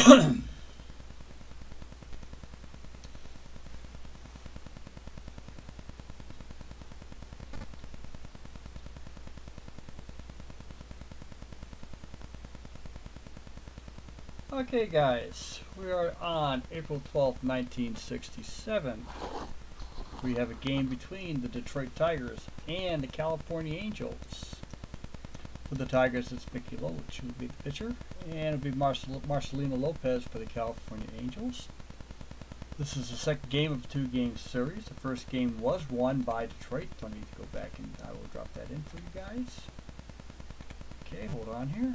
Okay guys, we are on April 12th, 1967. We have a game between the Detroit Tigers and the California Angels. For the Tigers, it's Mickey Lolich who will be the pitcher, and it'll be Marcelino Lopez for the California Angels. This is the second game of a two-game series. The first game was won by Detroit. Let me go back and I will drop that in for you guys. Okay, hold on here.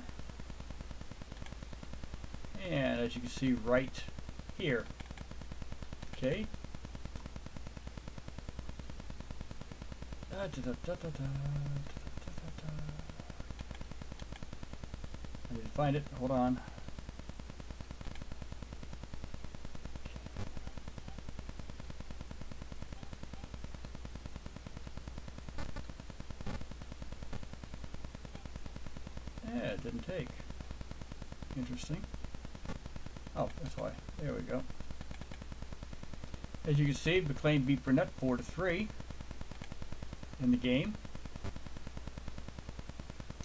And as you can see right here, okay. I need to find it. Hold on. Yeah, it didn't take. Interesting. Oh, that's why. There we go. As you can see, McLean beat Burnett 4-3 in the game,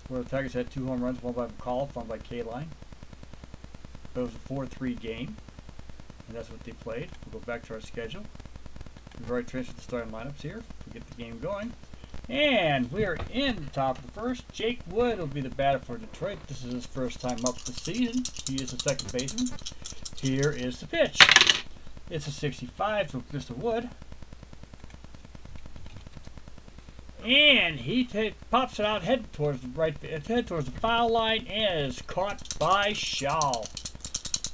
where the Tigers had 2 home runs, one by McAuliffe, one by K-Line. It was a 4-3 game, and that's what they played. We'll go back to our schedule. We've already transferred the starting lineups here to get the game going. And we are in the top of the first. Jake Wood will be the batter for Detroit. This is his first time up this season. He is the second baseman. Here is the pitch. It's a 65 from Mr. Wood. And he pops it out head towards the foul line and is caught by Shaw.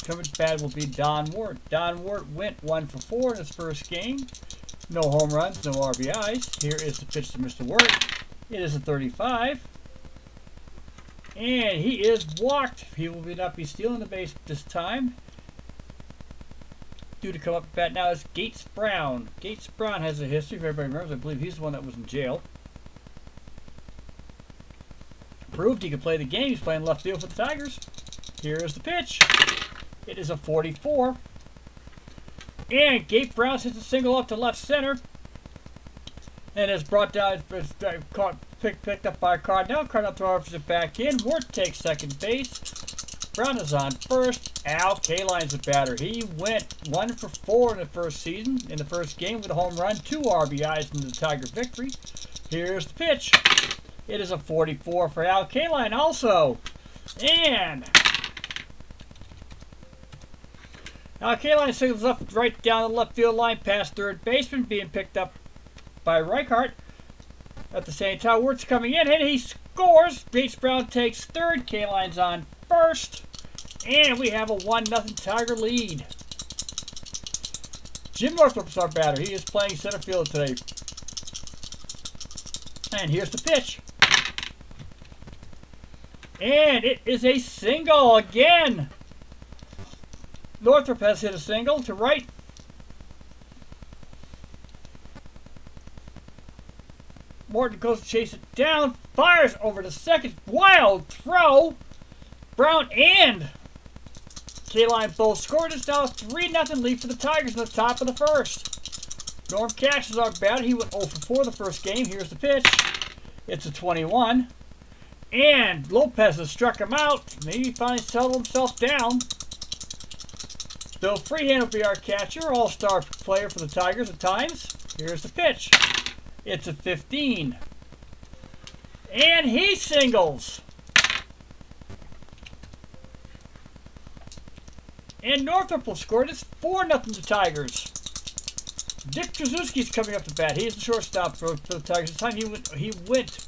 Coming bad will be Don Ward. Don Ward went 1 for 4 in his first game. No home runs, no RBIs. Here is the pitch to Mr. Wirt. It is a 35. And he is walked. He will not be stealing the base this time. Due to come up to bat now is Gates Brown. Gates Brown has a history, if everybody remembers. I believe he's the one that was in jail. Proved he could play the game. He's playing left field for the Tigers. Here is the pitch. It is a 44. And Gabe Brown hits a single up to left center. And is brought down, picked up by Cardinal. Cardinal throws it back in. Ward takes second base. Brown is on first. Al Kaline's a batter. He went 1 for 4 in the first season, in the first game with a home run, 2 RBIs in the Tiger victory. Here's the pitch. It is a 44 for Al Kaline also. And Al Kaline singles up right down the left field line past third baseman, being picked up by Reichart. At the same time, Wirt's coming in, and he scores. Gates Brown takes third. Kaline's on first. And we have a 1-0 Tiger lead. Jim Northrup's our batter. He is playing center field today. And here's the pitch. And it is a single again. Northrup has hit a single to right. Morton goes to chase it down. Fires over to second. Wild throw. Brown and K-Line both scored. It's now a 3-0 lead for the Tigers in the top of the first. Norm Cash is our batter. He went 0 for 4 the first game. Here's the pitch. It's a 21. And Lopez has struck him out. Maybe he finally settled himself down. Bill Freehand will be our catcher. All-star player for the Tigers at times. Here's the pitch. It's a 15. And he singles. And Northrop will score. It's 4-0 to Tigers. Dick Trzaskowski's coming up to bat. He's the shortstop for the Tigers. This time he went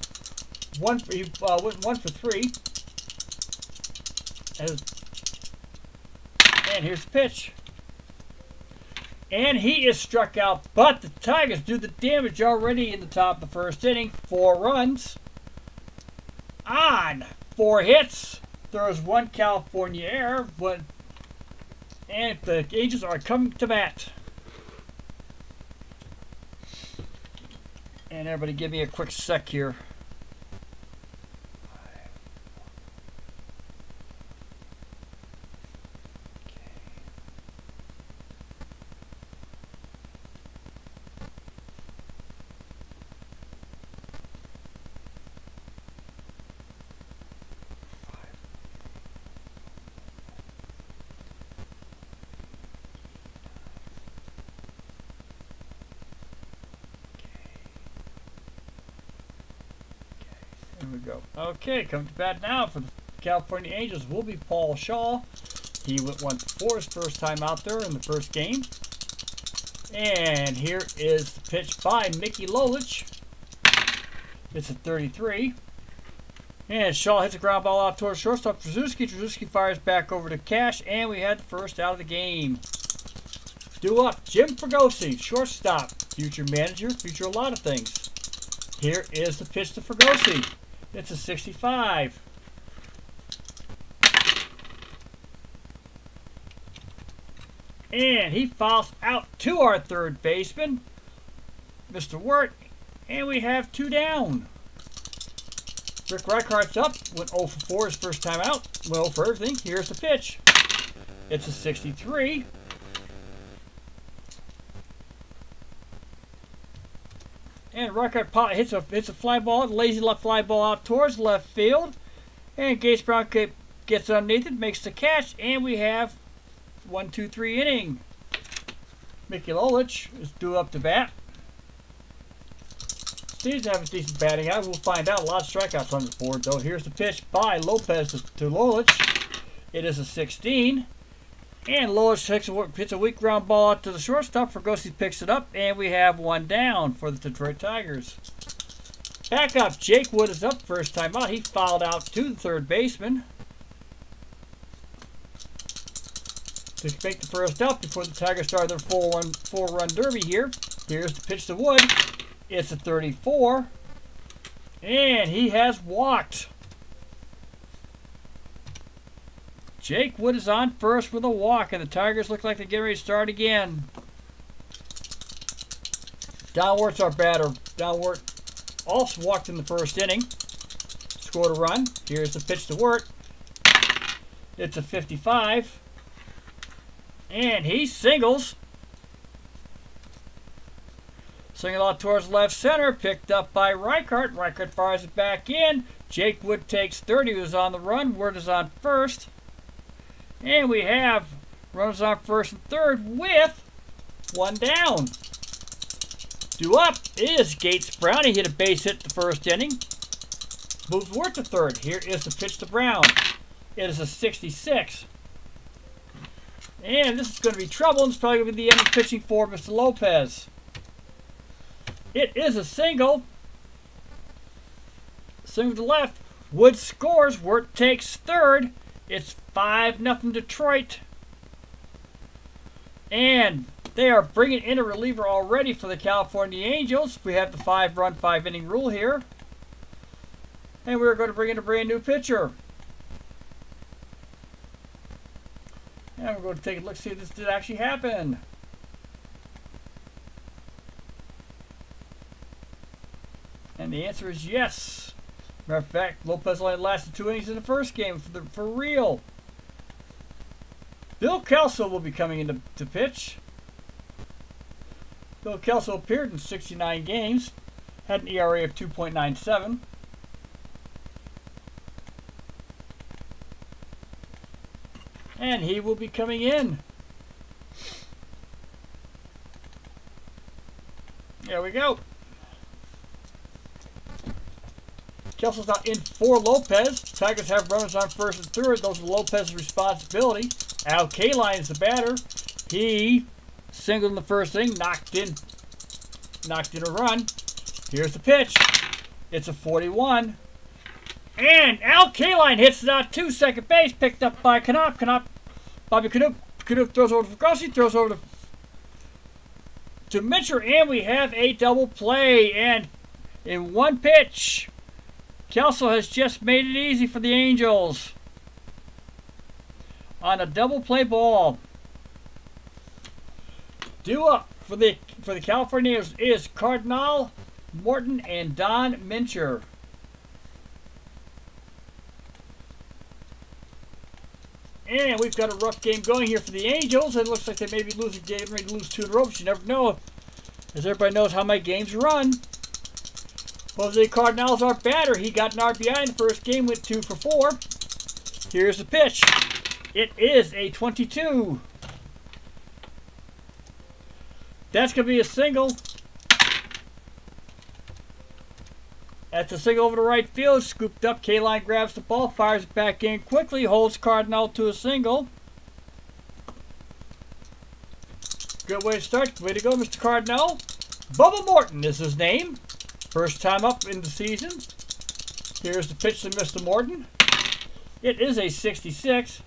1 for 3. And here's the pitch. And he is struck out, but the Tigers do the damage already in the top of the first inning. 4 runs on 4 hits. Throws 1 California error, and the Angels are coming to bat. And everybody give me a quick sec here. we go. Okay, coming to bat now for the California Angels will be Paul Shaw. He went for his first time out there in the first game. And here is the pitch by Mickey Lolich. It's a 33. And Shaw hits a ground ball out towards shortstop Trzaskowski. Trzaskowski fires back over to Cash, and we had the first out of the game. Due up, Jim Fregosi, shortstop, future manager, future a lot of things. Here is the pitch to Fregosi. It's a 65. And he fouls out to our third baseman, Mr. Wirt, and we have 2 down. Rick Reichardt's up, went 0 for 4 his first time out. Well, for everything, here's the pitch. It's a 63. And Reichhardt hits a fly ball, lazy left fly ball out towards left field. And Gates Brown gets underneath it, makes the catch, and we have 1-2-3 inning. Mickey Lolich is due up to bat. Seems to have a decent batting eye. We'll find out. A lot of strikeouts on the board, though. Here's the pitch by Lopez to Lolich. It is a 16. And Lolich hits a weak ground ball out to the shortstop. Fregosi picks it up, and we have 1 down for the Detroit Tigers. Back up, Jake Wood is up first time out. He fouled out to the third baseman to make the first out before the Tigers start their four-run derby here. Here's the pitch to Wood. It's a 34. And he has walked. Jake Wood is on first with a walk, and the Tigers look like they're getting ready to start again. Downwart's our batter. Downward also walked in the first inning. Scored a run. Here's the pitch to Wirt. It's a 55. And he singles. Single out towards left center. Picked up by Reichhardt. Reichhardt fires it back in. Jake Wood takes 30. He was on the run. Wirt is on first. And we have runners on first and third with 1 down. Due up is Gates Brown. He hit a base hit the first inning. Moves Wirt to third. Here is the pitch to Brown. It is a 66. And this is going to be trouble. It's probably going to be the end of pitching for Mr. Lopez. It is a single. Single to left. Wood scores. Wirt takes third. It's 5-0 Detroit. And they are bringing in a reliever already for the California Angels. We have the 5-run, 5-inning rule here. And we're going to bring in a brand new pitcher. And we're going to take a look, see if this did actually happen. And the answer is yes. Matter of fact, Lopez only lasted 2 innings in the first game for real. Bill Kelso will be coming in to pitch. Bill Kelso appeared in 69 games, had an ERA of 2.97. And he will be coming in. There we go. Kelso's not in for Lopez. Tigers have runners on first and third. Those are Lopez's responsibility. Al Kaline is the batter. He singled in the first inning, knocked in a run. Here's the pitch. It's a 41. And Al Kaline hits it out to second base, picked up by Knoop. Bobby Knoop throws over to Fregosi, throws over to Mitchell, and we have a double play. And in one pitch, Kelso has just made it easy for the Angels on a double play ball. Due up for the California Angels is Cardinal, Morton, and Don Mincher. And we've got a rough game going here for the Angels. It looks like they may be losing, getting ready to lose 2 in a row, but you never know, as everybody knows how my games run. Jose Cardinal's our batter. He got an RBI in the first game, went 2 for 4. Here's the pitch. It is a 22. That's going to be a single. That's a single over to right field. Scooped up. K-Line grabs the ball. Fires it back in quickly. Holds Cardinal to a single. Good way to start. Way to go, Mr. Cardinal. Bubba Morton is his name. First time up in the season. Here's the pitch to Mr. Morton. It is a 66.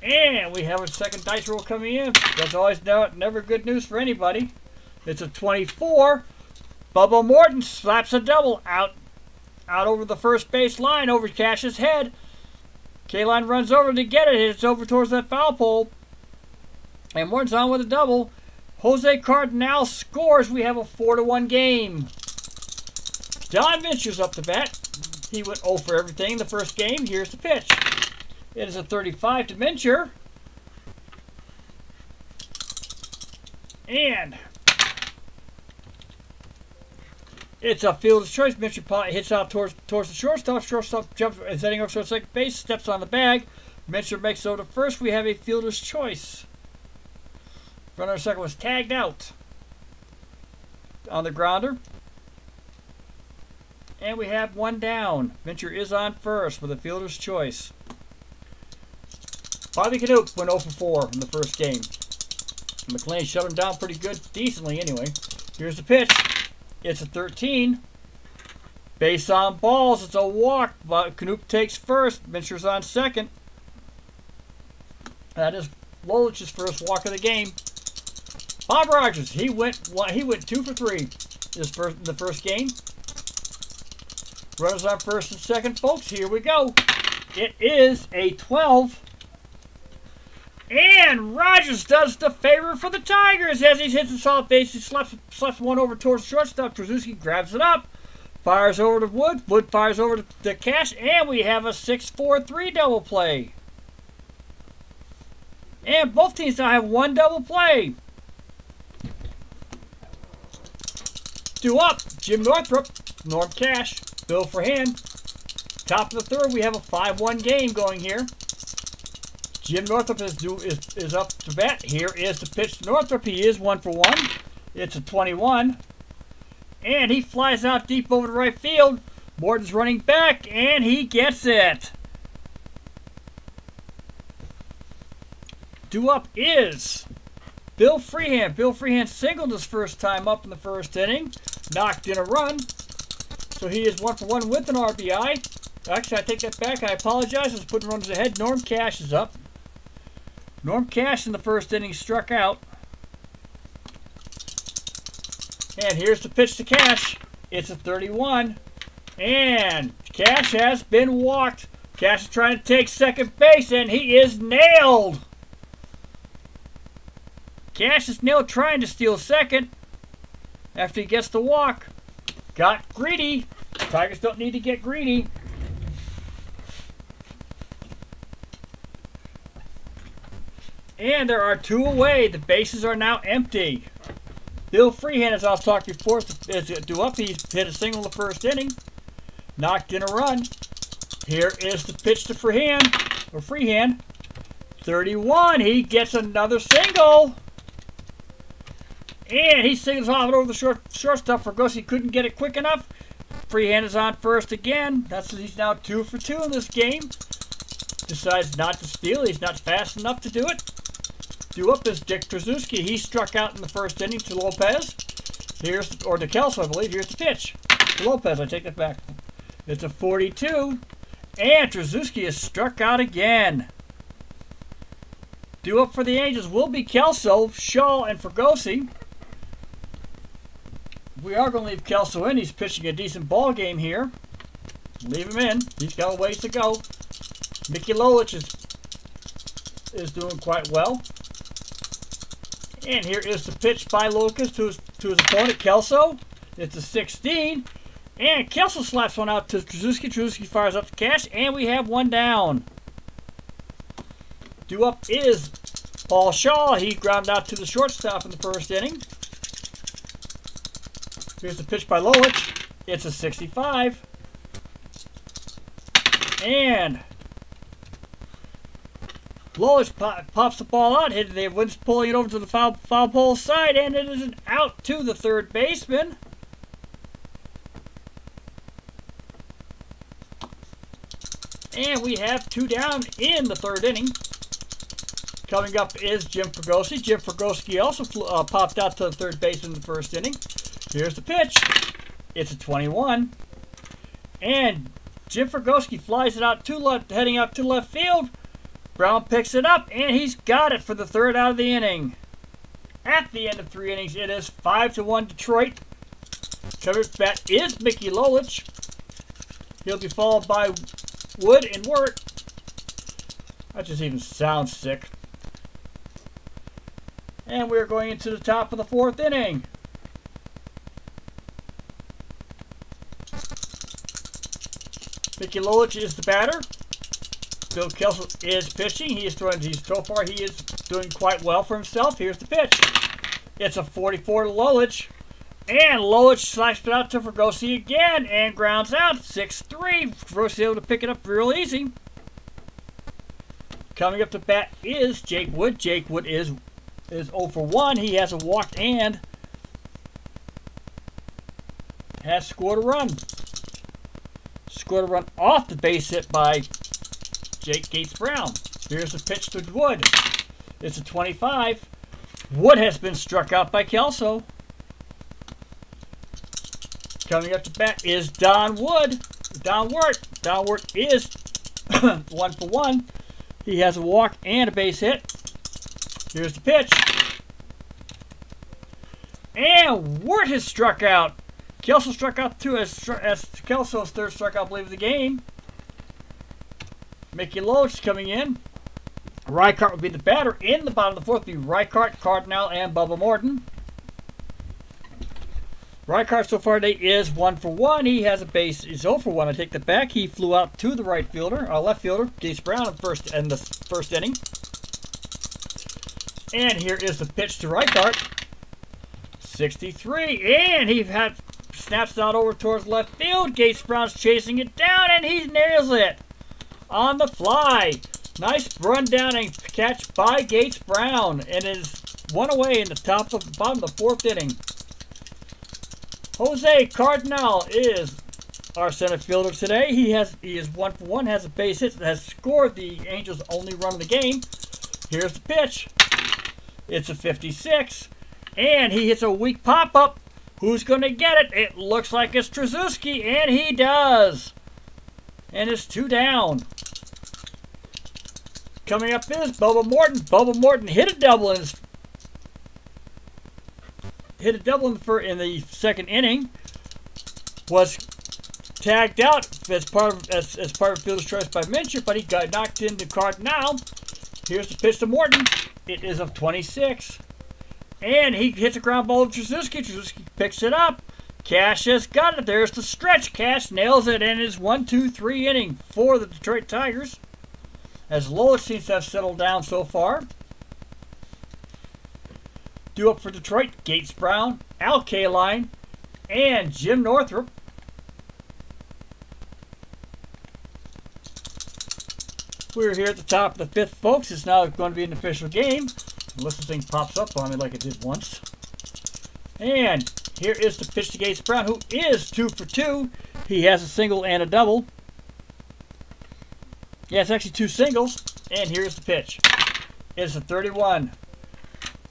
And we have a second dice roll coming in. That's always never good news for anybody. It's a 24. Bubba Morton slaps a double out over the first base line, over Cash's head. K-Line runs over to get it. It's over towards that foul pole. And Morton's on with a double. Jose Cardinal scores. We have a 4-1 game. Don Venture's up to bat. He went 0 for everything in the first game. Here's the pitch. It is a 35 to Venture. And it's a fielder's choice. Venture hits out towards the shortstop. Shortstop jumps, is heading up to second base, steps on the bag. Venture makes it over to first. We have a fielder's choice. Runner second was tagged out on the grounder. And we have one down. Venture is on first with a fielder's choice. Bobby Canoop went 0 for 4 in the first game. McLean shut him down pretty good, decently anyway. Here's the pitch. It's a 13. Base on balls. It's a walk. Canoop takes first. Venture's on second. That is Lolich's first walk of the game. Bob Rogers, he went 2 for 3 in the first game. Runners on first and second, folks. Here we go. It is a 12. And Rogers does the favor for the Tigers as he hits the solid base. He slaps one over towards shortstop. Trzaskowski grabs it up. Fires over to Wood. Wood fires over to Cash. And we have a 6-4-3 double play. And both teams now have one double play. Due up, Jim Northrup, Norm Cash, Bill Forehand. Top of the third, we have a 5-1 game going here. Jim Northrup is up to bat. Here is the pitch to Northrup. He is 1 for 1. It's a 21. And he flies out deep over to right field. Morton's running back, and he gets it. Due up is Bill Freehand. Bill Freehand singled his first time up in the first inning. Knocked in a run. So he is 1 for 1 with an RBI. Actually, I take that back. I apologize. I was putting runners ahead. Norm Cash is up. Norm Cash in the first inning struck out. And here's the pitch to Cash. It's a 31. And Cash has been walked. Cash is trying to take second base, and he is nailed. Cash is nailed trying to steal second after he gets the walk. Got greedy. Tigers don't need to get greedy. And there are 2 away. The bases are now empty. Bill Freehand, as I was talking before, is due up. He's hit a single in the first inning. Knocked in a run. Here is the pitch to Freehand. 31. He gets another single. And he singles off it over the shortstop. Fergosi couldn't get it quick enough. Freehand is on first again. He's now 2 for 2 in this game. Decides not to steal. He's not fast enough to do it. Due up is Dick Trzaskowski. He struck out in the first inning to Lopez. Or to Kelso, I believe. Here's the pitch. To Lopez, I take that back. It's a 42. And Trzaskowski is struck out again. Due up for the Angels will be Kelso, Shaw, and Fergosi. We are going to leave Kelso in. He's pitching a decent ball game here. Leave him in. He's got a ways to go. Mickey Lolich is doing quite well. And here is the pitch by Lucas to his opponent, Kelso. It's a 16. And Kelso slaps one out to Trzaskowski. Trzaskowski fires up to Cash, and we have one down. Due up is Paul Shaw. He grounded out to the shortstop in the first inning. Here's the pitch by Lolich. It's a 65. And Lolich pops the ball out. The wind's pulling it over to the foul pole side, and it is an out to the third baseman. and we have 2 down in the 3rd inning. Coming up is Jim Fregosi. Jim Fregosi also popped out to the 3rd base in the 1st inning. Here's the pitch. It's a 21. And Jim Fregosi flies it out to left, heading up to left field. Brown picks it up, and he's got it for the 3rd out of the inning. At the end of 3 innings, it is 5-1 Detroit. Coming up to bat is Mickey Lolich. He'll be followed by Wood and Wirt. That just even sounds sick. And we're going into the top of the 4th inning. Mickey Lolich is the batter. Bill Kelsel is pitching. So far he is doing quite well for himself. Here's the pitch. It's a 44 to Lolich. And Lolich slashed it out to Fregosi again and grounds out. 6-3. Fregosi able to pick it up real easy. Coming up to bat is Jake Wood. Jake Wood is 0 for 1. He has a walk and has scored a run. Scored a run off the base hit by Jake Gates Brown. Here's the pitch to Wood. It's a 25. Wood has been struck out by Kelso. Coming up to bat is Don Wood. Don Wirt. Don Wirt is 1 for 1. He has a walk and a base hit. Here's the pitch. And Wirt has struck out. Kelso struck out too, as Kelso's 3rd strikeout, I believe, of the game. Mickey Lolich coming in. Reichart would be the batter. In the bottom of the 4th, be Reichart, Cardinal, and Bubba Morton. Reichart so far today is 1 for 1. He has a base. He's 0 for 1. I take that back. He flew out to the left fielder, Gates Brown, in the 1st inning. And here is the pitch to Reichart. 63, and he snaps out over towards left field. Gates Brown's chasing it down, and he nails it on the fly. Nice run down and catch by Gates Brown, and it is 1 away in the bottom of the 4th inning. Jose Cardinal is our center fielder today. He is 1 for 1, has a base hit, has scored the Angels' only run of the game. Here's the pitch. It's a 56, and he hits a weak pop-up. Who's going to get it? It looks like it's Trzaskowski, and he does. And it's 2 down. Coming up is Bubba Morton. Bubba Morton hit a double in the 2nd inning. Was tagged out as part of fielder's choice by Mincher, but he got knocked into Cardinal. Here's the pitch to Morton. It is a 26. And he hits a ground ball to Trzaskowski. Trzaskowski picks it up. Cash has got it. There's the stretch. Cash nails it in his 1-2-3 inning for the Detroit Tigers, as Lolich seems to have settled down so far. Due up for Detroit, Gates Brown, Al Kaline, and Jim Northrup. We're here at the top of the 5th, folks. It's now going to be an official game, unless the thing pops up on me like it did once. And here is the pitch to Gates Brown, who is 2 for 2. He has a single and a double. Yeah, it's actually 2 singles. And here's the pitch. It's a 31.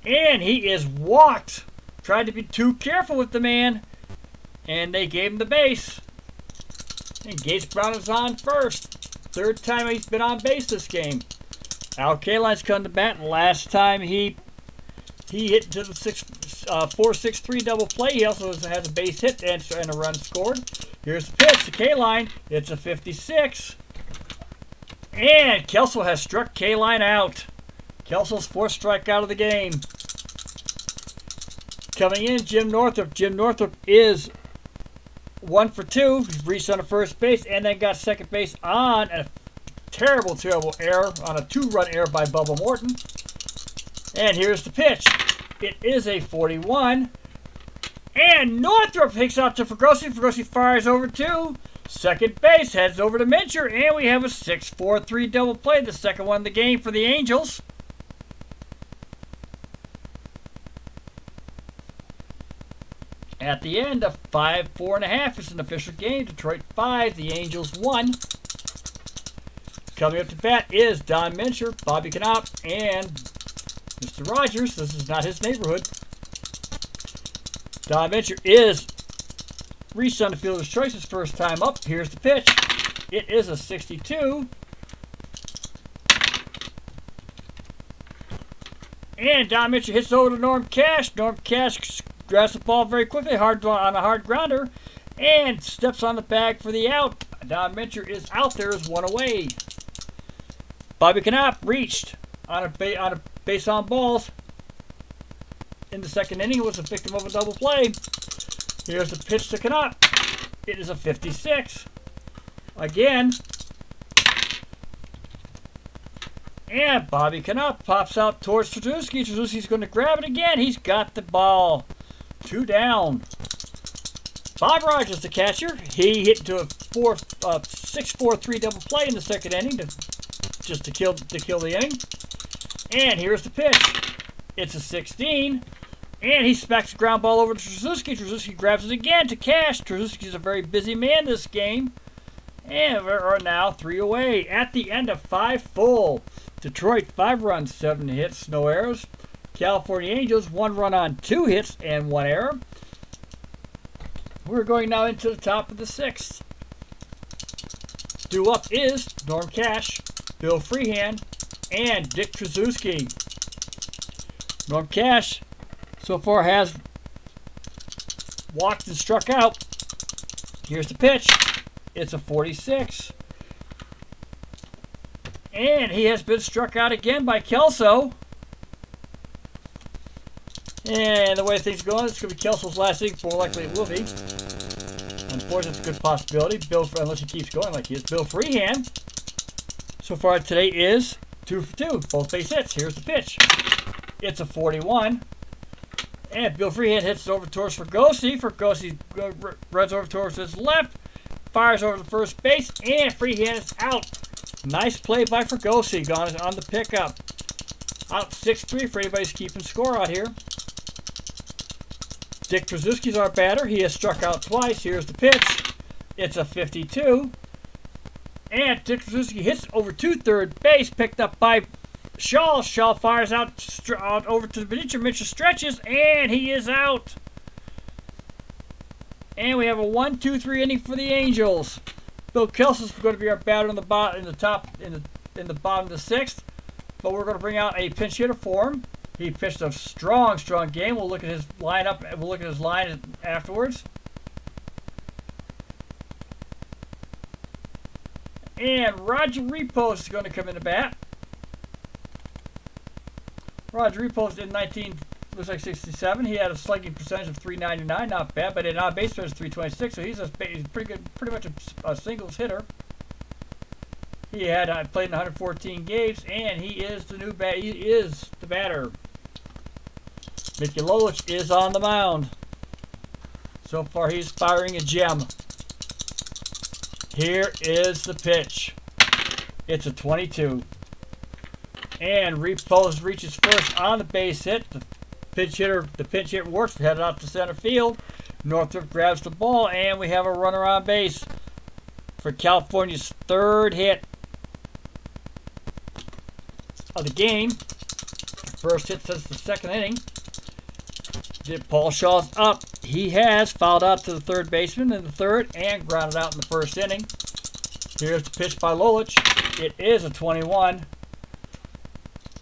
And he is walked. Tried to be too careful with the man, and they gave him the base. And Gates Brown is on first. 3rd time he's been on base this game. Al Kaline's come to bat. Last time he hit to the 4-6-3 double play. He also has a base hit and a run scored. Here's the pitch to Kaline. It's a 56. And Kelso has struck Kaline out. Kelso's 4th strikeout of the game. Coming in, Jim Northrup. Jim Northrup is 1 for 2. He reached on the 1st base and then got 2nd base on a terrible error, on a 2-run error by Bubba Morton. And here's the pitch. It is a 41. And Northrup picks out to Fregosi. Fregosi fires over to 2nd base, heads over to Mincher, and we have a 6-4-3 double play, the 2nd one of the game for the Angels. At the end of 5-4.5, it's an official game. Detroit 5, the Angels 1. Coming up to bat is Don Mincher, Bobby Knopp, and Mr. Rogers. This is not his neighborhood. Don Mincher is reached on the fielder's choice his first time up. Here's the pitch. It is a 62. And Don Mincher hits over to Norm Cash. Norm Cash grabs the ball very quickly on a hard grounder and steps on the bag for the out. Don Mincher is out there as one away. Bobby Knopp reached on a base on balls in the second inning. He was a victim of a double play. Here's the pitch to Knopp. It is a 56. Again. And Bobby Knopp pops out towards Trzaskowski. Trzaskowski's going to grab it again. He's got the ball. 2 down. Bob Rogers, the catcher. He hit into a 6-4-3 double play in the second inning to kill the inning. And here's the pitch. It's a 16. And he smacks the ground ball over to Trzaskowski. Trzaskowski grabs it again to Cash. Trzaskowski's a very busy man this game. And we're now 3 away at the end of 5 full. Detroit 5 runs, 7 hits, no errors. California Angels 1 run on 2 hits and 1 error. We're going now into the top of the 6th. Due up is Norm Cash, Bill Freehand, and Dick Trzaskowski. Norm Cash so far has walked and struck out. Here's the pitch. It's a 46. And he has been struck out again by Kelso. And the way things are going, it's going to be Kelso's last inning. More likely it will be. Unfortunately, it's a good possibility. Unless he keeps going like he is. Bill Freehand, so far today, is 2 for 2. Both base hits. Here's the pitch. It's a 41. And Bill Freehand hits it over towards Fregosi. Fregosi runs over towards his left. Fires over to first base. And Freehand is out. Nice play by Fregosi. Gone on the pickup. Out 6-3 for anybody's keeping score out here. Dick Trzaskowski's our batter. He has struck out twice. Here's the pitch. It's a 52. And Dick Trzaskowski hits over to third base. Picked up by Shaw. Shaw fires out over to the Mincher. Mincher stretches, and he is out. And we have a 1-2-3 inning for the Angels. Bill Kelso's going to be our batter in the bottom of the 6th. But we're going to bring out a pinch hitter for him. He pitched a strong game. We'll look at his lineup. We'll look at his line afterwards. And Roger Repos is going to come in the bat. Roger Repos in 1967. He had a slugging percentage of .399, not bad, but an on-base percentage of .326. So he's pretty much a singles hitter. He had played in 114 games, and he is the batter. Mickey Lolich is on the mound. So far, he's firing a gem. Here is the pitch. It's a 22. And Repos reaches first on the base hit. The pinch hit works, headed out to center field. Northrup grabs the ball, and we have a runner on base for California's 3rd hit of the game. First hit since the 2nd inning. Paul Shaw's up. He has fouled out to the third baseman in the 3rd and grounded out in the 1st inning. Here's the pitch by Lolich. It is a 21.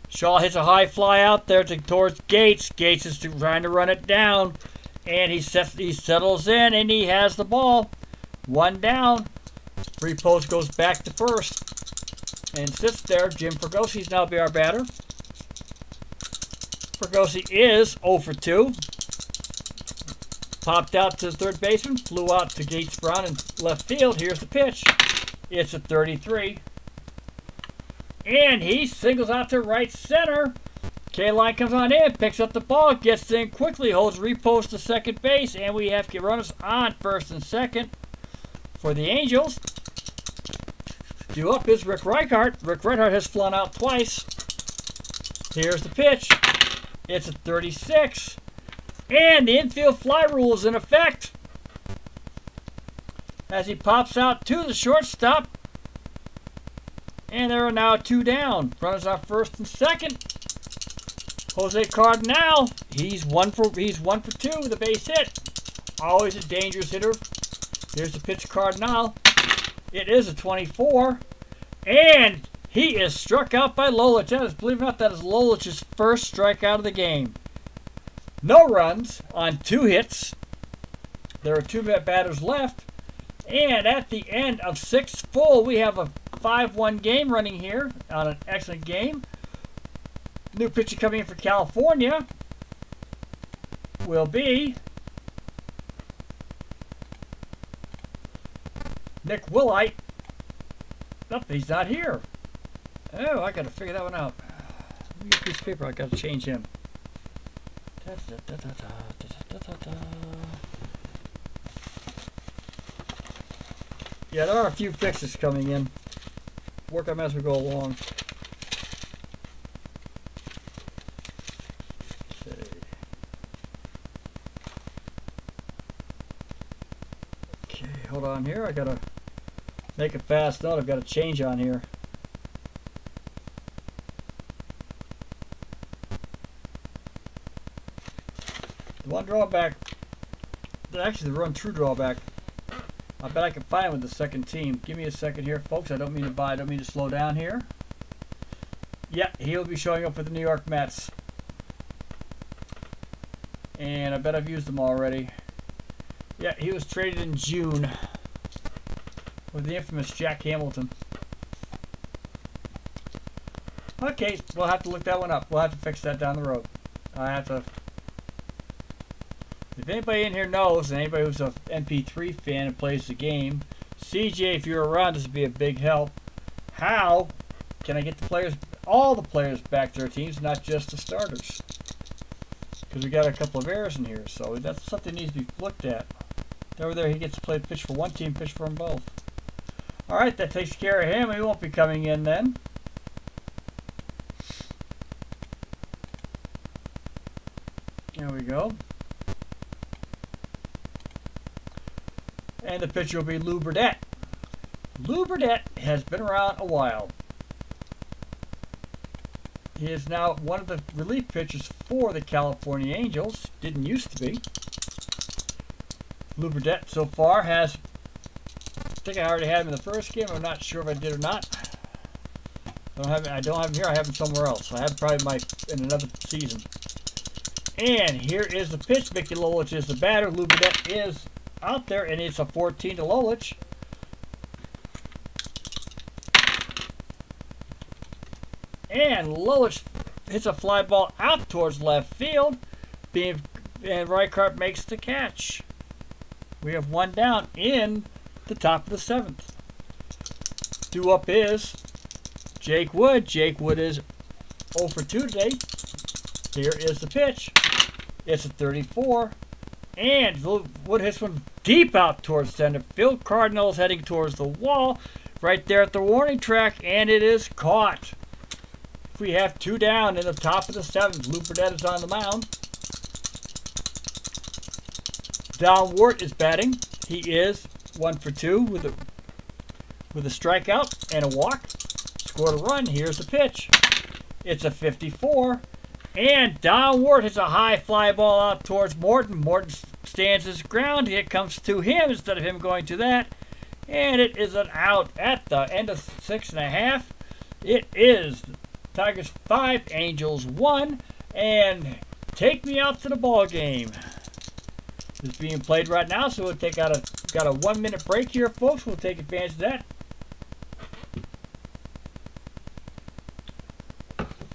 Shaw hits a high fly out there towards Gates. Gates is trying to run it down, and he settles in, and he has the ball. 1 down. Repos goes back to first and sits there. Jim Fregosi now be our batter. Fregosi is 0 for 2. Popped out to the third baseman, flew out to Gates Brown in left field. Here's the pitch. It's a 33. And he singles out to right center. K-Line comes on in, picks up the ball, gets in quickly, holds Repos to second base, and we have runners on first and second for the Angels. Due up is Rick Reichart. Rick Reichart has flown out twice. Here's the pitch. It's a 36. And the infield fly rule is in effect as he pops out to the shortstop. And there are now 2 down. Runners on first and second. Jose Cardinal, he's one for 2 with a base hit. Always a dangerous hitter. Here's the pitch to Cardinal. It is a 24. And he is struck out by Lolich. That is, believe it or not, that is Lolich's first strikeout of the game. No runs on 2 hits. There are 2 batters left. And at the end of 6 full, we have a 5-1 game running here on an excellent game. New pitcher coming in for California will be Nick Willite. Nope, he's not here. Oh, I got to figure that one out. Let me get a piece of paper. I got to change him. Yeah, there are a few fixes coming in. Work on them as we go along. Okay, hold on here. I gotta make a fast note. I've got a change on here. The one drawback, actually the run true drawback, I bet I can find with the second team. Give me a second here, folks. I don't mean to slow down here. Yeah, he'll be showing up for the New York Mets. And I bet I've used them already. Yeah, he was traded in June with the infamous Jack Hamilton. Okay, we'll have to look that one up. We'll have to fix that down the road. I have to... If anybody in here knows, and anybody who's an MP3 fan and plays the game, CJ, if you're around, this would be a big help. How can I get the players, all the players back to their teams, not just the starters? Because we got a couple of errors in here, so that's something that needs to be looked at. Over there, he gets to play pitch for one team, pitch for them both. All right, that takes care of him. He won't be coming in then. There we go. And the pitcher will be Lou Burdett. Lou Burdett has been around a while. He is now one of the relief pitchers for the California Angels. Didn't used to be. Lou Burdett so far has, I think I already had him in the first game. I'm not sure if I did or not. I don't have him here. I have him somewhere else. I have probably in another season. And here is the pitch. Mickey Lolich is the batter. Lou Burdett is out there, and it's a 14 to Lolich. And Lolich hits a fly ball out towards left field, and Reichart makes the catch. We have 1 down in the top of the 7th. Due up is Jake Wood. Jake Wood is 0 for 2 today. Here is the pitch. It's a 34. And Wood hits one deep out towards center field. Cardinals heading towards the wall. Right there at the warning track. And it is caught. We have 2 down in the top of the 7th. Lou Burdett is on the mound. Don Wart is batting. He is 1 for 2 with a strikeout and a walk. Scored a run. Here's the pitch. It's a 54. And Don Wart hits a high fly ball out towards Morton. Morton stands his ground. It comes to him instead of him going to that. And it is an out at the end of 6.5. It is Tigers 5, Angels 1. And take me out to the ball game. It's being played right now, so we'll take got a 1-minute break here, folks. We'll take advantage of that.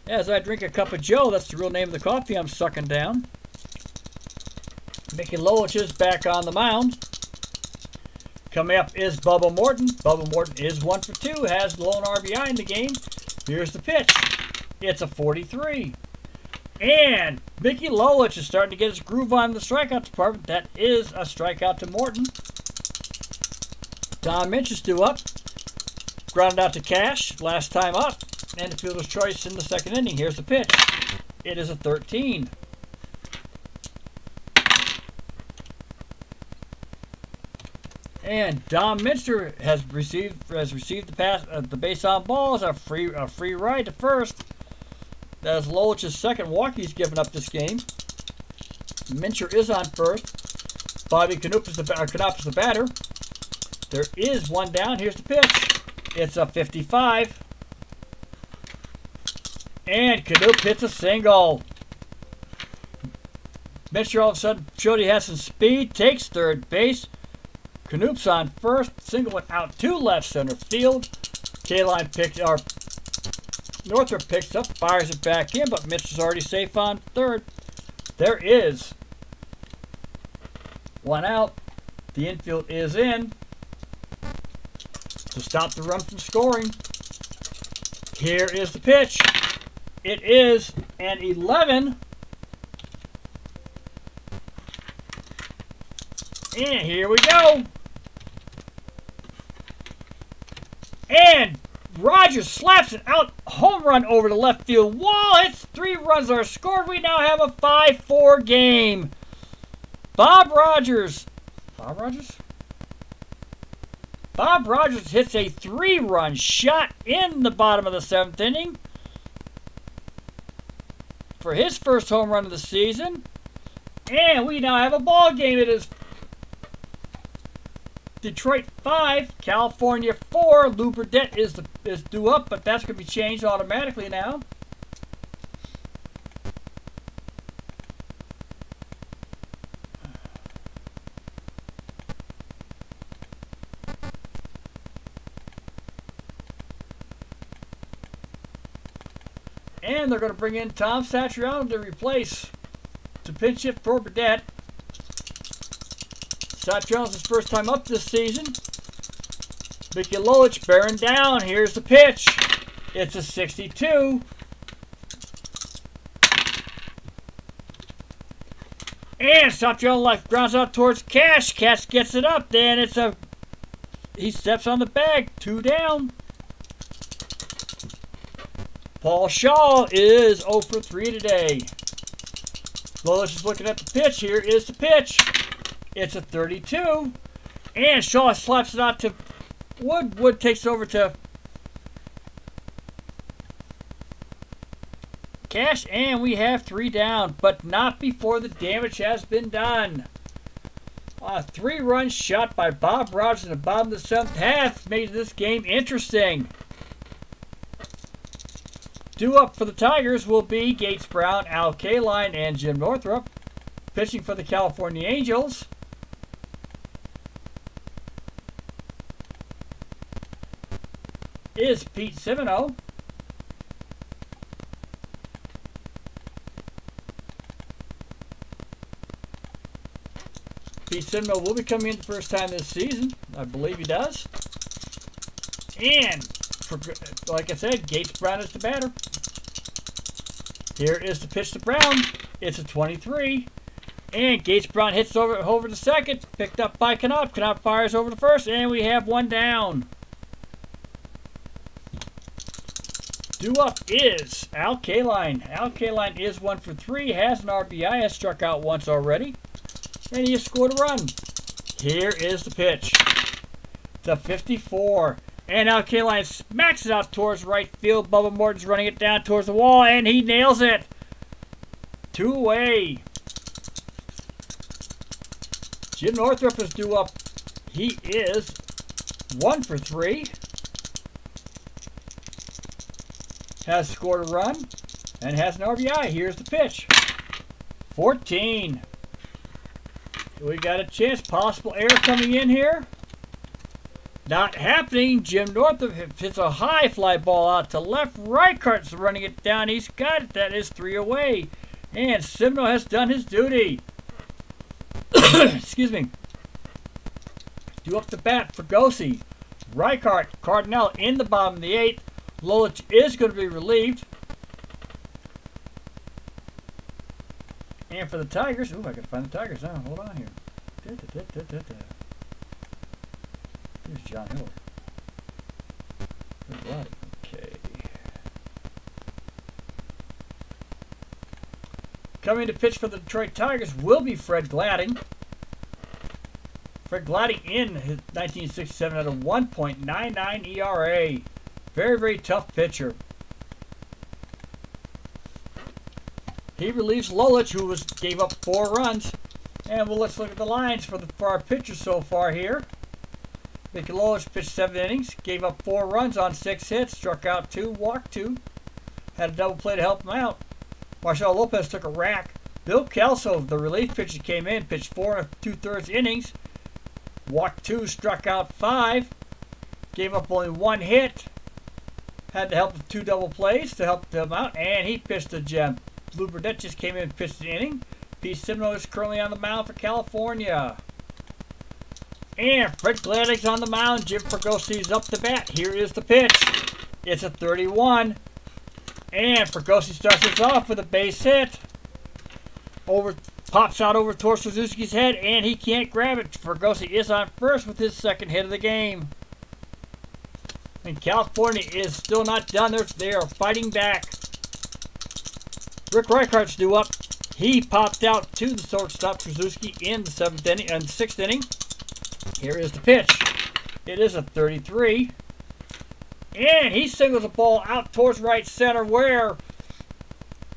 As I drink a cup of Joe, that's the real name of the coffee I'm sucking down. Mickey Lolich is back on the mound. Coming up is Bubba Morton. Bubba Morton is 1 for 2, has the lone RBI in the game. Here's the pitch. It's a 43. And Mickey Lolich is starting to get his groove on in the strikeout department. That is a strikeout to Morton. Don Minch is due up. Grounded out to Cash last time up. And the fielder's choice in the 2nd inning. Here's the pitch. It is a 13. And Dom Minster has received the pass, the base on ball as a free ride to first. That is Lolich's second walk he's given up this game. Minster is on first. Bobby Knoop is the batter. There is one down. Here's the pitch. It's a 55. And Knoop hits a single. Minster all of a sudden showed he has some speed. Takes third base. Knoop's on first. Single went out to left center field. Northrop picks up, fires it back in, but Minster's already safe on third. There is one out. The infield is in to stop the run from scoring. Here is the pitch. It is an 11. And here we go. And Rogers slaps it out. Home run over the left field wall. It's 3 runs are scored. We now have a 5-4 game. Bob Rogers hits a 3-run shot in the bottom of the 7th inning for his first home run of the season. And we now have a ball game. It is Detroit 5, California 4. Lou Burdett is due up, but that's going to be changed automatically now. And they're going to bring in Tom Satriano to pinch hit for Burdett. Satriano's first time up this season. Mickey Lolich bearing down. Here's the pitch. It's a 62. And Satriano grounds out towards Cash. Cash gets it up. Then he steps on the bag. 2 down. Paul Shaw is 0 for 3 today. Lolich is looking at the pitch. Here is the pitch. It's a 32. And Shaw slaps it out to Wood. Wood takes it over to Cash. And we have 3 down. But not before the damage has been done. A 3-run shot by Bob Rogers in the bottom of the 7th half made this game interesting. Due up for the Tigers will be Gates Brown, Al Kaline, and Jim Northrop. Pitching for the California Angels is Pete Semino. Pete Semino will be coming in the first time this season. I believe he does. And, like I said, Gates Brown is the batter. Here is the pitch to Brown. It's a 23. And Gates Brown hits over to second. Picked up by Knoop. Knoop fires over to first. And we have 1 down. Due up is Al Kaline. Al Kaline is 1 for 3. Has an RBI. Has struck out once already. And he has scored a run. Here is the pitch. The 54. And Al Kaline smacks it out towards right field. Bubba Morton's running it down towards the wall. And he nails it. 2 away. Jim Northrop is due up. He is 1 for 3. Has scored a run and has an RBI. Here's the pitch. 14. We got a chance. Possible error coming in here. Not happening. Jim Northrop hits a high fly ball out to left. Reichardt's running it down. He's got it. That is 3 away. And Semino has done his duty. Excuse me. Due up the bat for Gossi. Reichard, Cardinal in the bottom of the 8th. Lolich is going to be relieved. And for the Tigers, ooh, I can find the Tigers now. Hold on here. Here's John Miller. Right. Okay. Coming to pitch for the Detroit Tigers will be Fred Gladding. Fred Glading in his 1967 at a 1.99 ERA. Very, very tough pitcher. He relieves Lolich, who gave up 4 runs. And let's look at the lines for our pitchers so far here. Mickey Lolich pitched 7 innings, gave up 4 runs on 6 hits, struck out 2, walked 2, had a double play to help him out. Marcel Lopez took a rack. Bill Kelso, the relief pitcher, came in, pitched 4 2/3 innings, walked 2, struck out 5, gave up only 1 hit, had to help with 2 double plays to help them out, and he pitched a gem. Lou Burdette just came in and pitched an inning. Pete Simino is currently on the mound for California. And Fred Glading's on the mound. Jim Fergosi's up to bat. Here is the pitch. It's a 31. And Fergosi starts us off with a base hit. Pops out over towards Suzuki's head, and he can't grab it. Fergosi is on first with his 2nd hit of the game. And California is still not done. They are fighting back. Rick Reichardt's due up. He popped out to the shortstop Suzuki in the 7th inning and 6th inning. Here is the pitch. It is a 33. And he singles the ball out towards right center where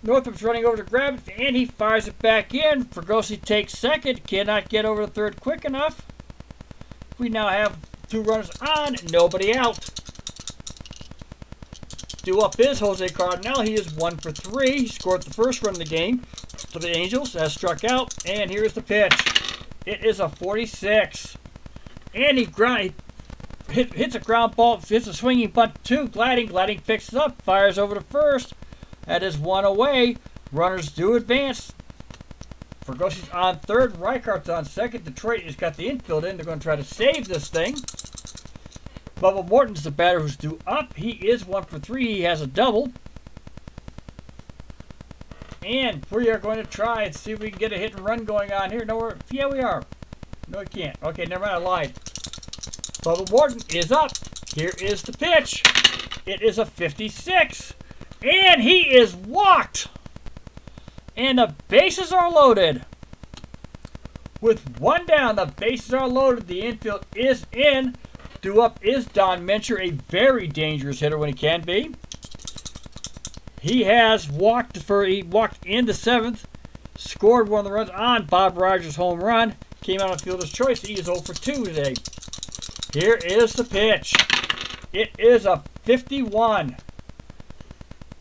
Northrop's running over to grab it, and he fires it back in. Fergosi takes 2nd. Cannot get over the 3rd quick enough. We now have 2 runners on, nobody out. Due up is Jose Cardinal. He is 1 for 3. He scored the 1st run of the game for the Angels, has struck out, and here's the pitch. It is a 46. And he hits a ground ball, hits a swinging bunt to Glading. Glading picks it up, fires over to first. That is 1 away. Runners do advance. Fergosi's on 3rd. Reichardt's on 2nd. Detroit has got the infield in. They're going to try to save this thing. Bubba Morton's the batter who's due up. He is 1 for 3. He has a double. And we are going to try and see if we can get a hit and run going on here. No, yeah, we are. No, we can't. Okay, never mind. I lied. Bubba Morton is up. Here is the pitch. It is a 56. And he is walked. And the bases are loaded. With 1 down, the bases are loaded. The infield is in. Due up is Don Mencher, a very dangerous hitter when he can be. He has walked in the 7th, scored 1 of the runs on Bob Rogers' home run, came out on fielder's choice. He is 0 for 2 today. Here is the pitch. It is a 51.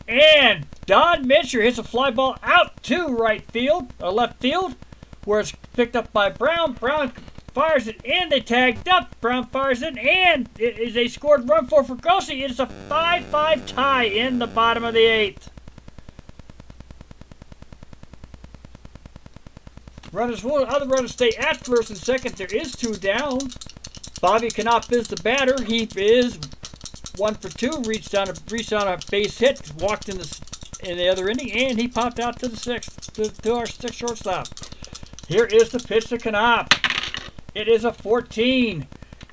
And Don Mencher hits a fly ball out to left field, where it's picked up by Brown. Brown fires it in. They tagged up. Brown fires it, and it is a scored run for Fergosi. It is a 5-5 tie in the bottom of the 8th. Other runners stay at 1st and 2nd. There is 2 down. Bobby Knopp is the batter. He is 1 for 2. Reached on a base hit. Walked in the other inning, and he popped out to the 6th to our 6th shortstop. Here is the pitch to Knopp. It is a 14.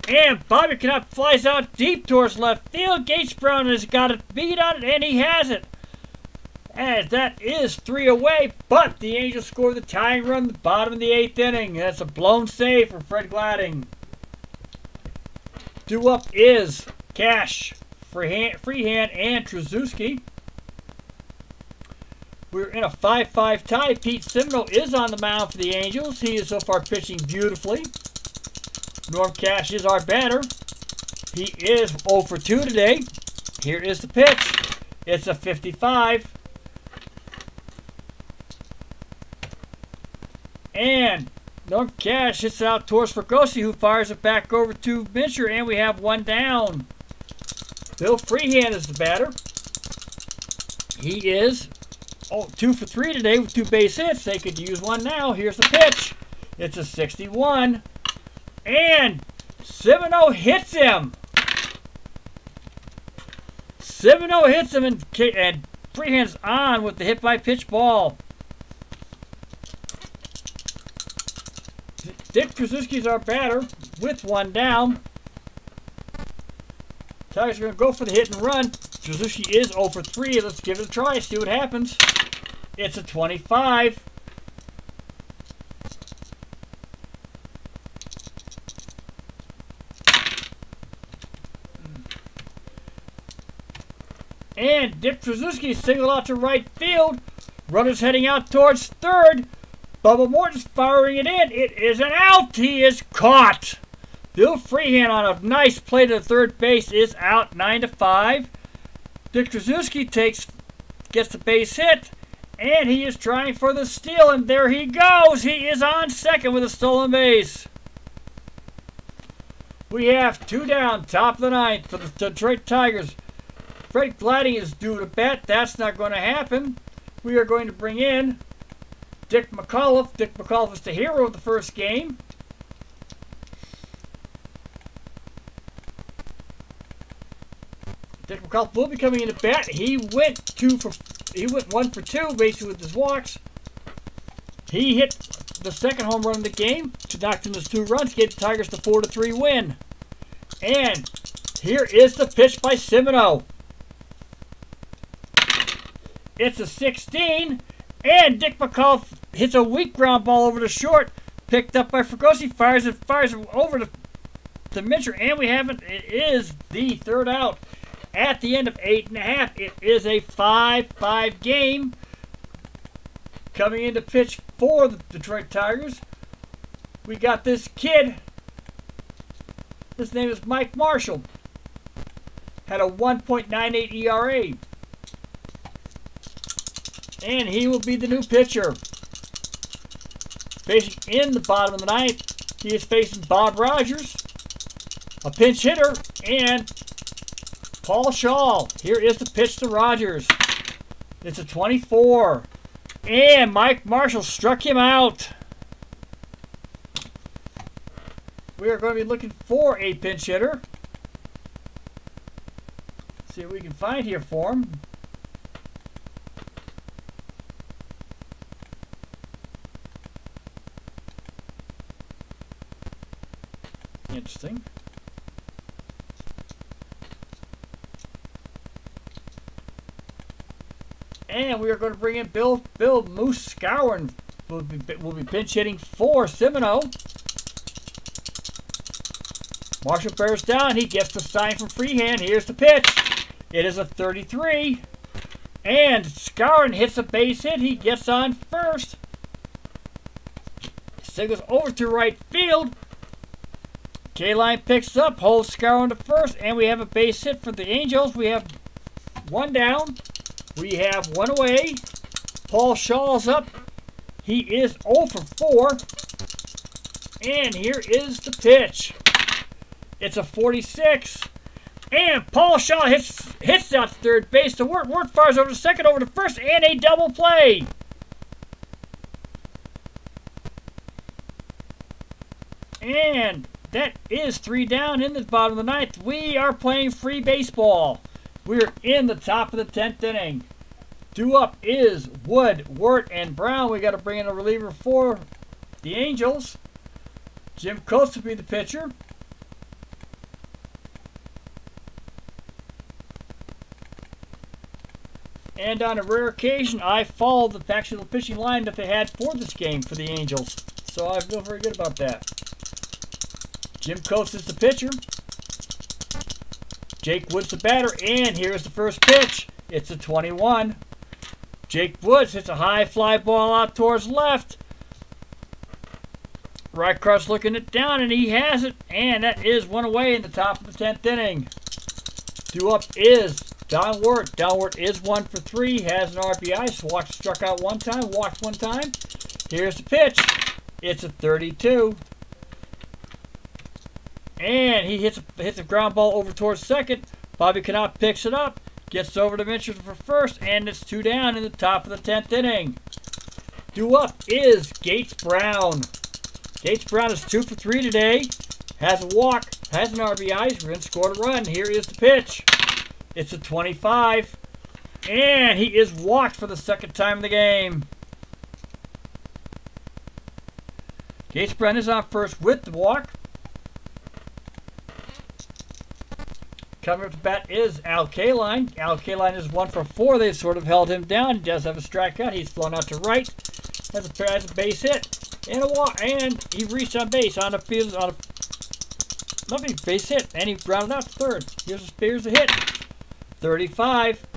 And Bobby Knopp flies out deep towards left field. Gates Brown has got a beat on it, and he has it. As that is 3 away, but the Angels score the tying run at the bottom of the 8th inning. That's a blown save for Fred Glading. Due up is Cash, Freehand, and Trzaskowski. We're in a 5-5 tie. Pete Simino is on the mound for the Angels. He is so far pitching beautifully. Norm Cash is our batter. He is 0 for 2 today. Here is the pitch. It's a 55. And Norm Cash hits it out towards Fergosi, who fires it back over to Mencher, and we have 1 down. Bill Freehand is the batter. He is 2 for 3 today with 2 base hits. They could use 1 now. Here's the pitch. It's a 61. And Simino hits him. Simino hits him, and Freehand's on with the hit by pitch ball. Dick Trzaskowski's our batter with 1 down. Tigers are going to go for the hit and run. Trzaskowski is 0 for 3. Let's give it a try, see what happens. It's a 25. Dick Trzaskowski singled out to right field. Runners heading out towards third. Bubba Morton's firing it in. It is an out. He is caught. Bill Freehan on a nice play to third base is out 9-5. Dick Trzaskowski gets the base hit, and he is trying for the steal, and there he goes. He is on second with a stolen base. We have 2 down, top of the ninth for the Detroit Tigers. Fred Glading is due to bat. That's not going to happen. We are going to bring in Dick McAuliffe. Dick McAuliffe is the hero of the first game. Dick McAuliffe will be coming in to bat. He went 1 for 2 basically with his walks. He hit the second home run of the game to knock in his 2 runs, gave the Tigers the 4-3 win. And here is the pitch by Cimino. It's a 16, and Dick McAuliffe hits a weak ground ball over to short, picked up by Fregosi, fires it over to Mincher, and we have it. It is the 3rd out. At the end of 8.5, it is a 5-5 game. Coming in to pitch for the Detroit Tigers, we got this kid. His name is Mike Marshall. Had a 1.98 ERA. And he will be the new pitcher. Facing in the bottom of the ninth, he is facing Bob Rogers, a pinch hitter, and Paul Shaw. Here is the pitch to Rogers. It's a 24. And Mike Marshall struck him out. We are going to be looking for a pinch hitter. See what we can find here for him. Interesting. And we are going to bring in Bill Moose Scowen. Will be pinch hitting for Cimino. Marshall bears down. He gets the sign from Freehan. Here's the pitch. It is a 33. And Scowen hits a base hit. He gets on first. Signals over to right field. K-Line picks up, holds Scowen to first, and we have a base hit for the Angels. We have 1 down. We have 1 away. Paul Shaw's up. He is 0 for 4. And here is the pitch. It's a 46. And Paul Shaw hits out to third base. The Wirt fires over to second, over to first, and a double play. And that is 3 down in the bottom of the ninth. We are playing free baseball. We're in the top of the 10th inning. Due up is Wood, Wirt, and Brown. We got to bring in a reliever for the Angels. Jim Coates will be the pitcher. And on a rare occasion, I followed the actual pitching line that they had for this game for the Angels. So I feel very good about that. Jim Coates is the pitcher. Jake Woods the batter, and here's the first pitch. It's a 21. Jake Woods hits a high fly ball out towards left. Rycroft's looking it down, and he has it, and that is 1 away in the top of the 10th inning. Due up is Don Wirt. Don Wirt is 1 for 3, has an RBI, struck out 1 time, walked 1 time. Here's the pitch. It's a 32. And he hits a ground ball over towards second. Bobby Cannot picks it up, gets over to Mincher for first, and it's 2 down in the top of the 10th inning. Due up is Gates Brown. Gates Brown is 2 for 3 today. Has a walk, has an RBI, we're going to score a run. Here is the pitch. It's a 25. And he is walked for the 2nd time in the game. Gates Brown is on first with the walk. Coming up to bat is Al K-Line. Al K-Line is 1 for 4. They've sort of held him down. He does have a strikeout. He's flown out to right. Has a base hit. And a walk. And he reached on base on the field. Lovely base hit. And he grounded out to third. Here's a hit. 35.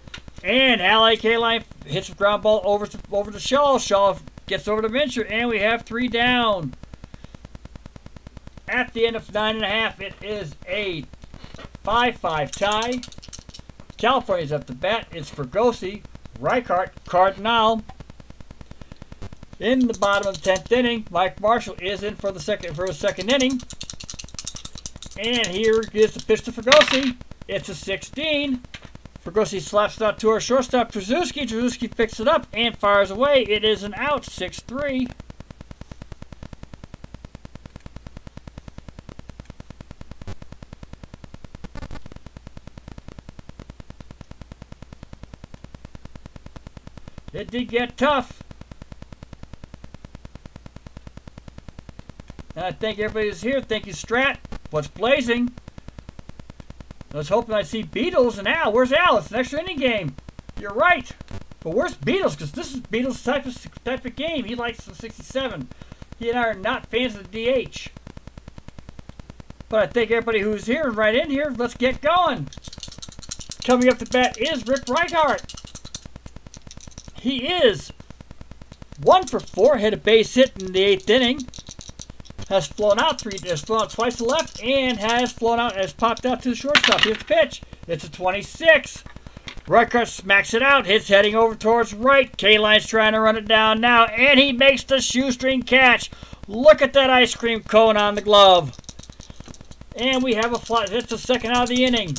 And Ally K-Line hits the ground ball over to Shaw. Shaw gets over to Mincher, and we have 3 down. At the end of 9.5, it is a 5-5 tie. California's up to bat. It's Fregosi, Reichart, Cardinal. In the bottom of the 10th inning, Mike Marshall is in for the second inning. And here is the pitch to Fregosi. It's a 16. Fregosi slaps it out to our shortstop, Trzaskowski. Trzaskowski picks it up and fires away. It is an out, 6-3. It did get tough. And I thank everybody who's here. Thank you, Strat. What's blazing? I was hoping I'd see Beatles and Al. Where's Al? It's an extra inning game. You're right. But where's Beatles? Because this is Beatles' type of game. He likes the 67. He and I are not fans of the DH. But I thank everybody who's here and right in here. Let's get going. Coming up to bat is Rick Reichart. He is 1 for 4. Hit a base hit in the 8th inning. Has flown out twice to the left and has popped out to the shortstop. Here's the pitch. It's a 26. Reichart smacks it out. Hits heading over towards right. K-Line's trying to run it down now, and he makes the shoestring catch. Look at that ice cream cone on the glove. And we have a fly. That's the second out of the inning.